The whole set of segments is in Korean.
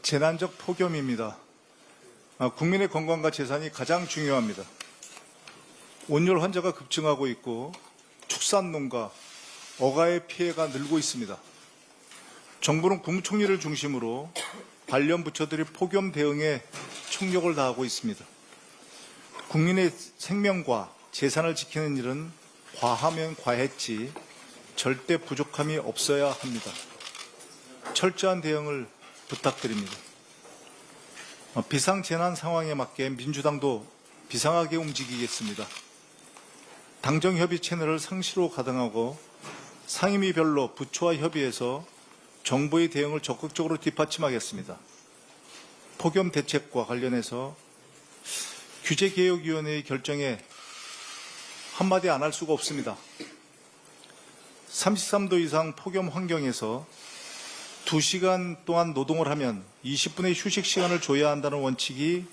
재난적 폭염입니다. 국민의 건강과 재산이 가장 중요합니다. 온열 환자가 급증하고 있고 축산농가, 어가의 피해가 늘고 있습니다. 정부는 국무총리를 중심으로 관련 부처들이 폭염 대응에 총력을 다하고 있습니다. 국민의 생명과 재산을 지키는 일은 과하면 과했지 절대 부족함이 없어야 합니다. 철저한 대응을 부탁드립니다. 비상재난 상황에 맞게 민주당도 비상하게 움직이겠습니다. 당정협의 채널을 상시로 가동하고 상임위별로 부처와 협의해서 정부의 대응을 적극적으로 뒷받침하겠습니다. 폭염 대책과 관련해서 규제개혁위원회의 결정에 한마디 안 할 수가 없습니다. 33도 이상 폭염 환경에서 2시간 동안 노동을 하면 20분의 휴식 시간을 줘야 한다는 원칙이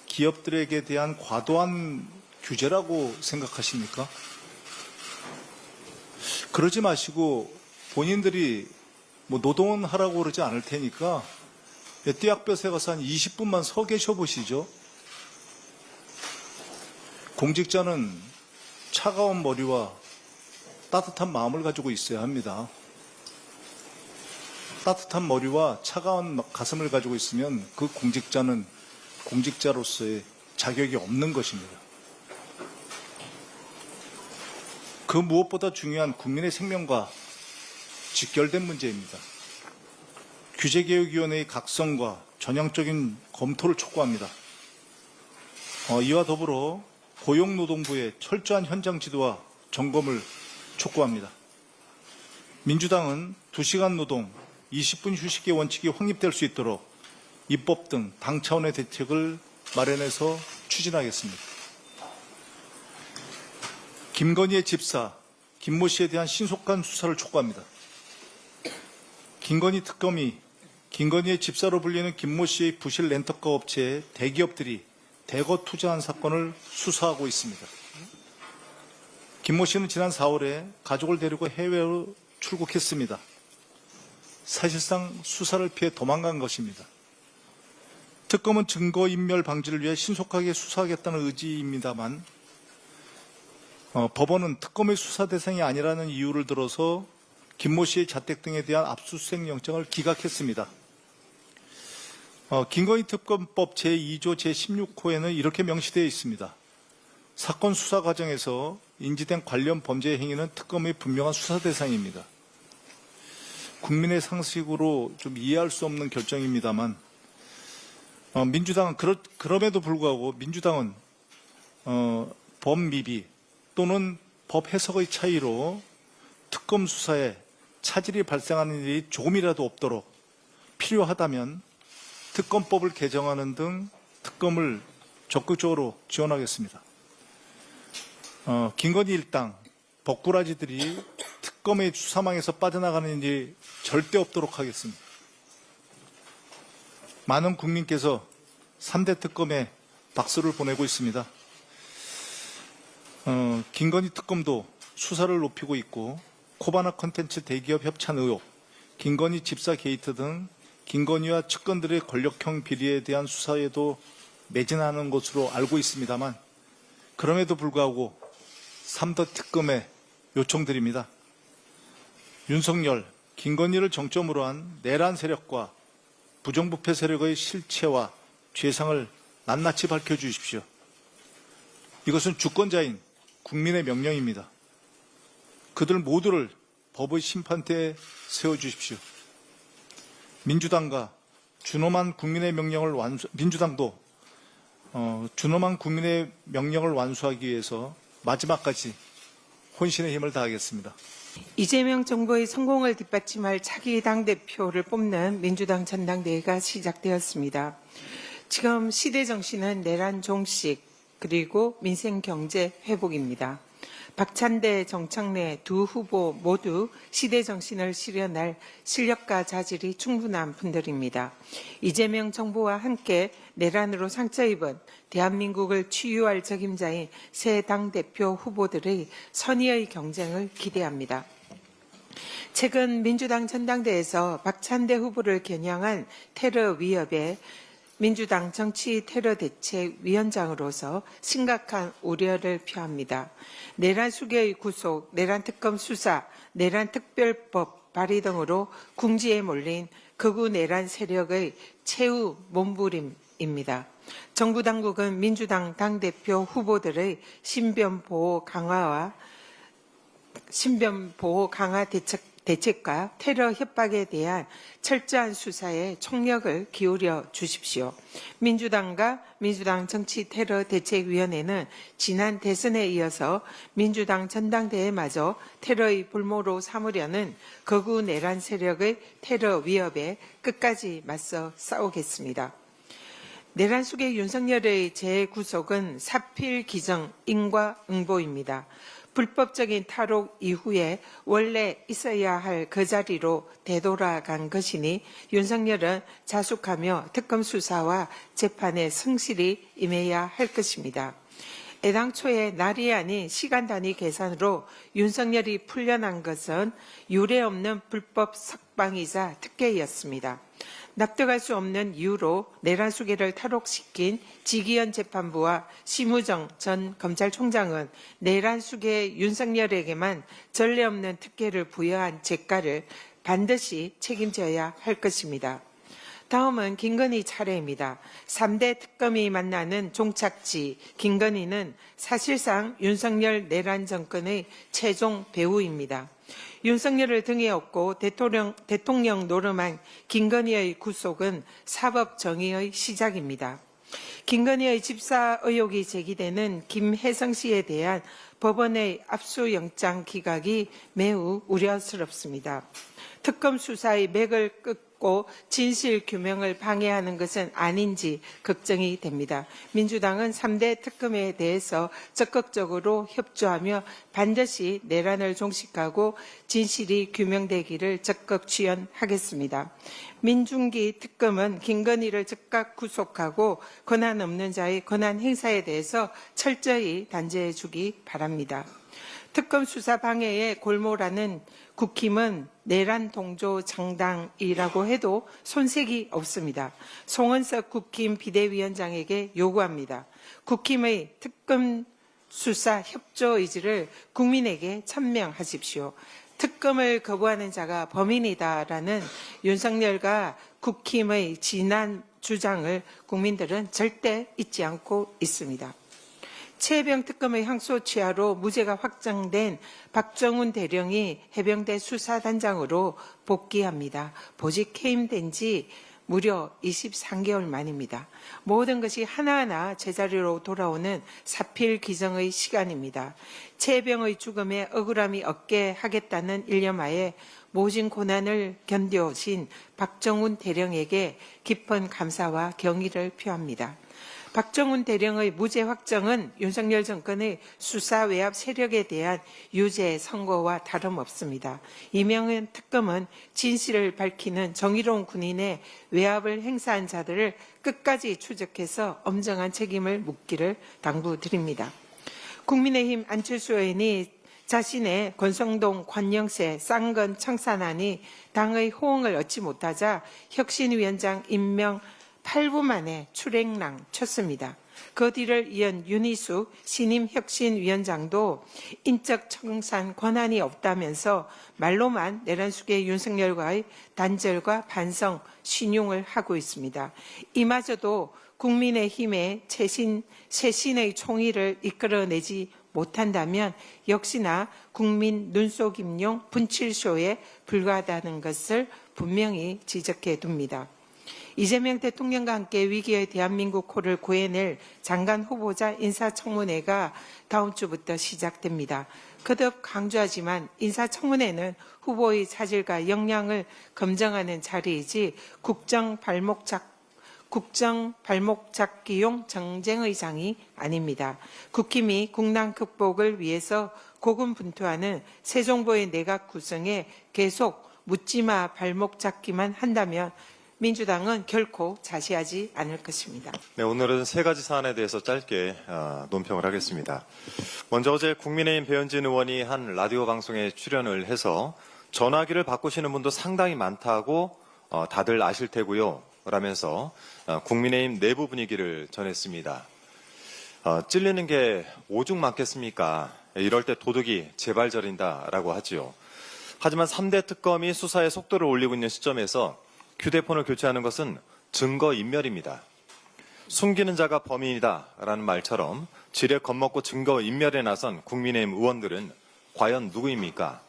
기업들에게 대한 과도한 규제라고 생각하십니까? 그러지 마시고 본인들이 노동은 하라고 그러지 않을 테니까 떼약볕에 가서 한 20분만 서 계셔 보시죠. 공직자는 차가운 머리와 따뜻한 마음을 가지고 있어야 합니다. 따뜻한 머리와 차가운 가슴을 가지고 있으면 그 공직자는 공직자로서의 자격이 없는 것입니다. 그 무엇보다 중요한 국민의 생명과 직결된 문제입니다. 규제개혁위원회의 각성과 전향적인 검토를 촉구합니다. 이와 더불어 고용노동부의 철저한 현장 지도와 점검을 촉구합니다. 민주당은 2시간 노동, 20분 휴식의 원칙이 확립될 수 있도록 입법 등 당 차원의 대책을 마련해서 추진하겠습니다. 김건희의 집사, 김모 씨에 대한 신속한 수사를 촉구합니다. 김건희 특검이 김건희의 집사로 불리는 김모 씨의 부실 렌터카 업체에 대기업들이 대거 투자한 사건을 수사하고 있습니다. 김모 씨는 지난 4월에 가족을 데리고 해외로 출국했습니다. 사실상 수사를 피해 도망간 것입니다. 특검은 증거인멸 방지를 위해 신속하게 수사하겠다는 의지입니다만 법원은 특검의 수사 대상이 아니라는 이유를 들어서 김모 씨의 자택 등에 대한 압수수색 영장을 기각했습니다. 김건희 특검법 제2조 제16호에는 이렇게 명시되어 있습니다. 사건 수사 과정에서 인지된 관련 범죄 행위는 특검의 분명한 수사 대상입니다. 국민의 상식으로 좀 이해할 수 없는 결정입니다만 민주당은 그럼에도 불구하고 민주당은 법 미비 또는 법 해석의 차이로 특검 수사에 차질이 발생하는 일이 조금이라도 없도록 필요하다면 특검법을 개정하는 등 특검을 적극적으로 지원하겠습니다. 김건희 일당, 법꾸라지들이 특검의 수사망에서 빠져나가는 일이 절대 없도록 하겠습니다. 많은 국민께서 3대 특검에 박수를 보내고 있습니다. 김건희 특검도 수사를 높이고 있고 코바나 콘텐츠 대기업 협찬 의혹, 김건희 집사 게이트 등 김건희와 측근들의 권력형 비리에 대한 수사에도 매진하는 것으로 알고 있습니다만 그럼에도 불구하고 3대 특검에 요청드립니다. 윤석열, 김건희를 정점으로 한 내란 세력과 부정부패 세력의 실체와 죄상을 낱낱이 밝혀주십시오. 이것은 주권자인 국민의 명령입니다. 그들 모두를 법의 심판대에 세워주십시오. 민주당과 준엄한 국민의 명령을 민주당도 준엄한 국민의 명령을 완수하기 위해서 마지막까지 혼신의 힘을 다하겠습니다. 이재명 정부의 성공을 뒷받침할 차기 당대표를 뽑는 민주당 전당대회가 시작되었습니다. 지금 시대 정신은 내란 종식 그리고 민생 경제 회복입니다. 박찬대, 정청래 두 후보 모두 시대 정신을 실현할 실력과 자질이 충분한 분들입니다. 이재명 정부와 함께 내란으로 상처 입은 대한민국을 치유할 적임자인 새 당대표 후보들의 선의의 경쟁을 기대합니다. 최근 민주당 전당대회에서 박찬대 후보를 겨냥한 테러 위협에 민주당 정치테러대책위원장으로서 심각한 우려를 표합니다. 내란 수개의 구속, 내란 특검 수사, 내란 특별법 발의 등으로 궁지에 몰린 극우 내란 세력의 최후 몸부림입니다. 정부 당국은 민주당 당대표 후보들의 신변 보호 강화 대책과 테러 협박에 대한 철저한 수사에 총력을 기울여 주십시오. 민주당과 민주당 정치테러대책위원회는 지난 대선에 이어서 민주당 전당대회마저 테러의 불모로 삼으려는 극우 내란 세력의 테러 위협에 끝까지 맞서 싸우겠습니다. 내란 속의 윤석열의 재구속은 사필 기정 인과응보입니다. 불법적인 탈옥 이후에 원래 있어야 할 그 자리로 되돌아간 것이니 윤석열은 자숙하며 특검 수사와 재판에 성실히 임해야 할 것입니다. 애당초에 날이 아닌 시간 단위 계산으로 윤석열이 풀려난 것은 유례없는 불법 석방이자 특혜였습니다. 납득할 수 없는 이유로 내란 수개를 탈옥시킨 지기현 재판부와 심우정 전 검찰총장은 내란 수개 윤석열에게만 전례 없는 특혜를 부여한 죄가를 반드시 책임져야 할 것입니다. 다음은 김건희 차례입니다. 3대 특검이 만나는 종착지 김건희는 사실상 윤석열 내란 정권의 최종 배후입니다. 윤석열을 등에 업고 대통령 노름한 김건희의 구속은 사법 정의의 시작입니다. 김건희의 집사 의혹이 제기되는 김혜성 씨에 대한 법원의 압수영장 기각이 매우 우려스럽습니다. 특검 수사의 맥을 끊고 진실 규명을 방해하는 것은 아닌지 걱정이 됩니다. 민주당은 3대 특검에 대해서 적극적으로 협조하며 반드시 내란을 종식하고 진실이 규명되기를 적극 지원하겠습니다. 민중기 특검은 김건희를 즉각 구속하고 권한 없는 자의 권한 행사에 대해서 철저히 단죄해 주기 바랍니다. 특검 수사 방해에 골몰하는 국힘은 내란 동조 정당이라고 해도 손색이 없습니다. 송은석 국힘 비대위원장에게 요구합니다. 국힘의 특검 수사 협조 의지를 국민에게 천명하십시오. 특검을 거부하는 자가 범인이다라는 윤석열과 국힘의 지난 주장을 국민들은 절대 잊지 않고 있습니다. 최혜병 특검의 항소치하로 무죄가 확정된 박정훈 대령이 해병대 수사단장으로 복귀합니다. 보직 해임된 지 무려 23개월 만입니다. 모든 것이 하나하나 제자리로 돌아오는 사필 기정의 시간입니다. 최혜병의 죽음에 억울함이 없게 하겠다는 일념하에 모진 고난을 견뎌오신 박정훈 대령에게 깊은 감사와 경의를 표합니다. 박정훈 대령의 무죄 확정은 윤석열 정권의 수사 외압 세력에 대한 유죄 선고와 다름없습니다. 이명현 특검은 진실을 밝히는 정의로운 군인의 외압을 행사한 자들을 끝까지 추적해서 엄정한 책임을 묻기를 당부드립니다. 국민의힘 안철수 의원이 자신의 권성동 관영세 쌍건 청산안이 당의 호응을 얻지 못하자 혁신위원장 임명 8분 만에 출행랑 쳤습니다. 그 뒤를 이은 윤희숙 신임혁신위원장도 인적 청산 권한이 없다면서 말로만 내란 수계 윤석열과의 단절과 반성, 신용을 하고 있습니다. 이마저도 국민의힘의 쇄신의 총의를 이끌어내지 못한다면 역시나 국민 눈속임용 분칠쇼에 불과하다는 것을 분명히 지적해 둡니다. 이재명 대통령과 함께 위기의 대한민국호를 구해낼 장관 후보자 인사청문회가 다음 주부터 시작됩니다. 거듭 강조하지만 인사청문회는 후보의 자질과 역량을 검증하는 자리이지 국정 발목 잡기용 정쟁의 장이 아닙니다. 국힘이 국난 극복을 위해서 고군분투하는 새 정부의 내각 구성에 계속 묻지마 발목 잡기만 한다면 민주당은 결코 자시하지 않을 것입니다. 네, 오늘은 세 가지 사안에 대해서 짧게 논평을 하겠습니다. 먼저 어제 국민의힘 배현진 의원이 한 라디오 방송에 출연을 해서 전화기를 바꾸시는 분도 상당히 많다고 다들 아실 테고요. 라면서 국민의힘 내부 분위기를 전했습니다. 찔리는 게 오죽 많겠습니까? 이럴 때 도둑이 제발 저린다라고 하지요. 하지만 3대 특검이 수사의 속도를 올리고 있는 시점에서 휴대폰을 교체하는 것은 증거인멸입니다. 숨기는 자가 범인이다라는 말처럼 지레 겁먹고 증거인멸에 나선 국민의힘 의원들은 과연 누구입니까?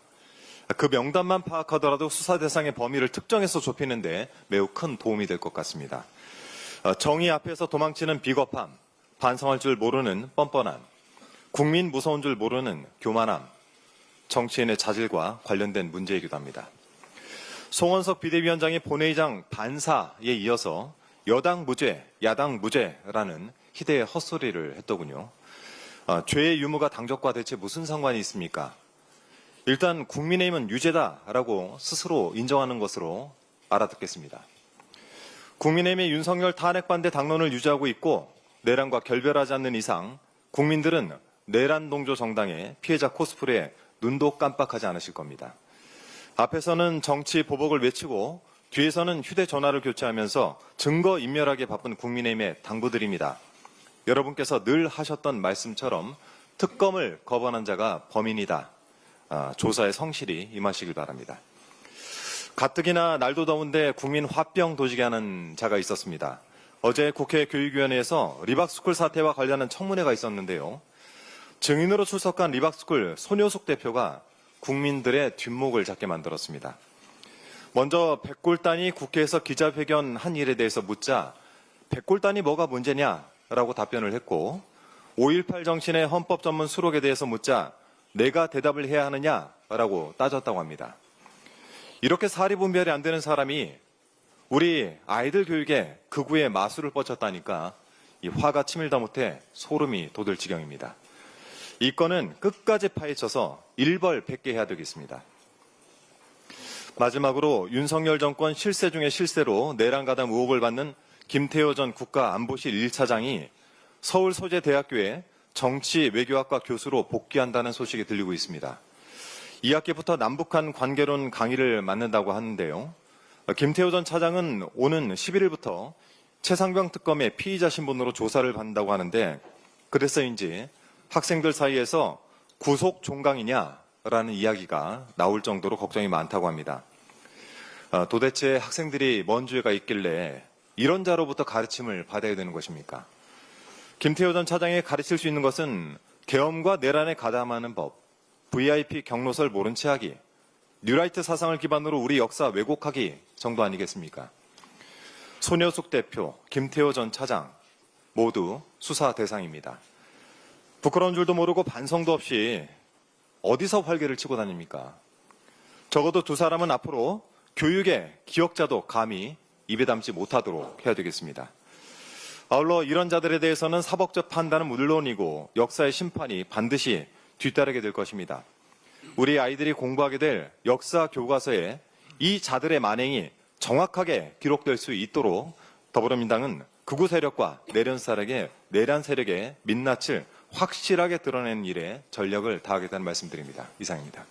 그 명단만 파악하더라도 수사 대상의 범위를 특정해서 좁히는데 매우 큰 도움이 될 것 같습니다. 정의 앞에서 도망치는 비겁함, 반성할 줄 모르는 뻔뻔함, 국민 무서운 줄 모르는 교만함, 정치인의 자질과 관련된 문제이기도 합니다. 송원석 비대위원장이 본회의장 반사에 이어서 여당 무죄, 야당 무죄라는 희대의 헛소리를 했더군요. 죄의 유무가 당적과 대체 무슨 상관이 있습니까? 일단 국민의힘은 유죄다라고 스스로 인정하는 것으로 알아듣겠습니다. 국민의힘의 윤석열 탄핵 반대 당론을 유지하고 있고 내란과 결별하지 않는 이상 국민들은 내란 동조 정당의 피해자 코스프레에 눈도 깜빡하지 않으실 겁니다. 앞에서는 정치 보복을 외치고 뒤에서는 휴대전화를 교체하면서 증거인멸하기에 바쁜 국민의힘의 당부들입니다. 여러분께서 늘 하셨던 말씀처럼 특검을 거부하는 자가 범인이다. 조사에 성실히 임하시길 바랍니다. 가뜩이나 날도 더운데 국민 화병 도지게 하는 자가 있었습니다. 어제 국회 교육위원회에서 리박스쿨 사태와 관련한 청문회가 있었는데요. 증인으로 출석한 리박스쿨 손효숙 대표가 국민들의 뒷목을 잡게 만들었습니다. 먼저 백골단이 국회에서 기자회견한 일에 대해서 묻자 백골단이 뭐가 문제냐라고 답변을 했고 5.18 정신의 헌법 전문 수록에 대해서 묻자 내가 대답을 해야 하느냐라고 따졌다고 합니다. 이렇게 사리분별이 안 되는 사람이 우리 아이들 교육에 극우의 마술을 뻗쳤다니까 이 화가 치밀다 못해 소름이 돋을 지경입니다. 이 건은 끝까지 파헤쳐서 일벌백계 해야 되겠습니다. 마지막으로 윤석열 정권 실세 중에 실세로 내란 가담 의혹을 받는 김태호 전 국가안보실 1차장이 서울 소재대학교에 정치 외교학과 교수로 복귀한다는 소식이 들리고 있습니다. 2학기부터 남북한 관계론 강의를 맡는다고 하는데요. 김태호 전 차장은 오는 11일부터 최상병 특검의 피의자 신분으로 조사를 받는다고 하는데 그래서인지 학생들 사이에서 구속 종강이냐라는 이야기가 나올 정도로 걱정이 많다고 합니다. 도대체 학생들이 뭔 죄가 있길래 이런 자로부터 가르침을 받아야 되는 것입니까? 김태호 전 차장이 가르칠 수 있는 것은 계엄과 내란에 가담하는 법, VIP 경로설 모른 채 하기, 뉴라이트 사상을 기반으로 우리 역사 왜곡하기 정도 아니겠습니까? 손효숙 대표, 김태호 전 차장 모두 수사 대상입니다. 부끄러운 줄도 모르고 반성도 없이 어디서 활개를 치고 다닙니까? 적어도 두 사람은 앞으로 교육의 기억자도 감히 입에 담지 못하도록 해야 되겠습니다. 아울러 이런 자들에 대해서는 사법적 판단은 물론이고 역사의 심판이 반드시 뒤따르게 될 것입니다. 우리 아이들이 공부하게 될 역사 교과서에 이 자들의 만행이 정확하게 기록될 수 있도록 더불어민당은 극우 세력과 내란 세력의 민낯을 확실하게 드러내는 일에 전력을 다하겠다는 말씀드립니다. 이상입니다.